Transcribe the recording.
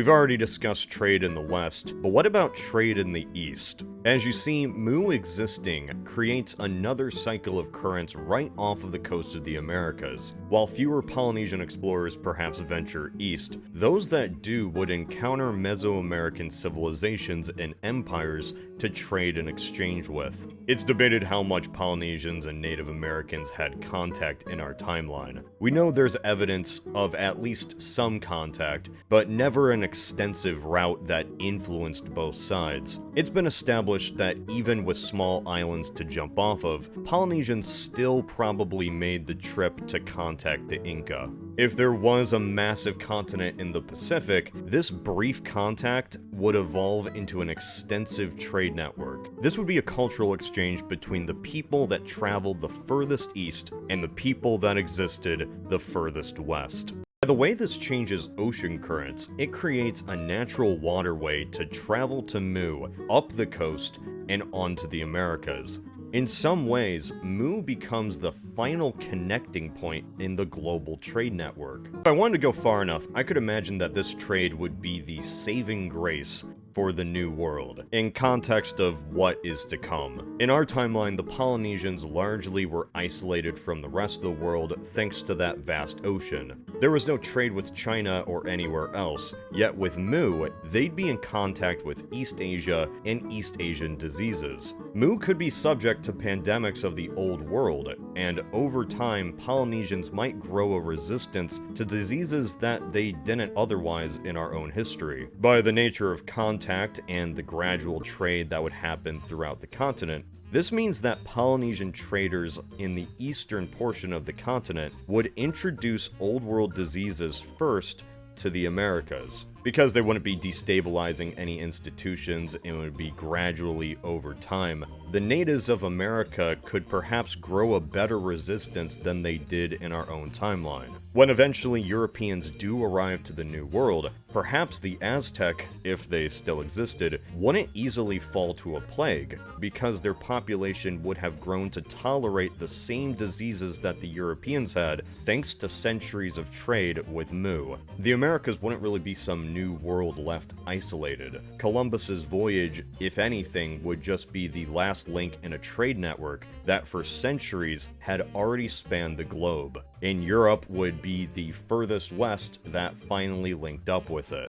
We've already discussed trade in the West, but what about trade in the East? As you see, Mu existing creates another cycle of currents right off of the coast of the Americas. While fewer Polynesian explorers perhaps venture east, those that do would encounter Mesoamerican civilizations and empires to trade and exchange with. It's debated how much Polynesians and Native Americans had contact in our timeline. We know there's evidence of at least some contact, but never an extensive route that influenced both sides. It's been established that even with small islands to jump off of, Polynesians still probably made the trip to contact the Inca. If there was a massive continent in the Pacific, this brief contact would evolve into an extensive trade network. This would be a cultural exchange between the people that traveled the furthest east and the people that existed the furthest west. By the way this changes ocean currents, it creates a natural waterway to travel to Mu, up the coast, and onto the Americas. In some ways, Mu becomes the final connecting point in the global trade network. If I wanted to go far enough, I could imagine that this trade would be the saving grace for the New World, in context of what is to come. In our timeline, the Polynesians largely were isolated from the rest of the world thanks to that vast ocean. There was no trade with China or anywhere else, yet with Mu, they'd be in contact with East Asia and East Asian diseases. Mu could be subject to pandemics of the old world, and over time, Polynesians might grow a resistance to diseases that they didn't otherwise in our own history. By the nature of contact and the gradual trade that would happen throughout the continent, this means that Polynesian traders in the eastern portion of the continent would introduce old world diseases first to the Americas. Because they wouldn't be destabilizing any institutions and it would be gradually over time, the natives of America could perhaps grow a better resistance than they did in our own timeline. When eventually Europeans do arrive to the New World, perhaps the Aztec, if they still existed, wouldn't easily fall to a plague, because their population would have grown to tolerate the same diseases that the Europeans had, thanks to centuries of trade with Mu. The Americas wouldn't really be some new world left isolated. Columbus's voyage, if anything, would just be the last link in a trade network that for centuries had already spanned the globe. And Europe would be the furthest west that finally linked up with it.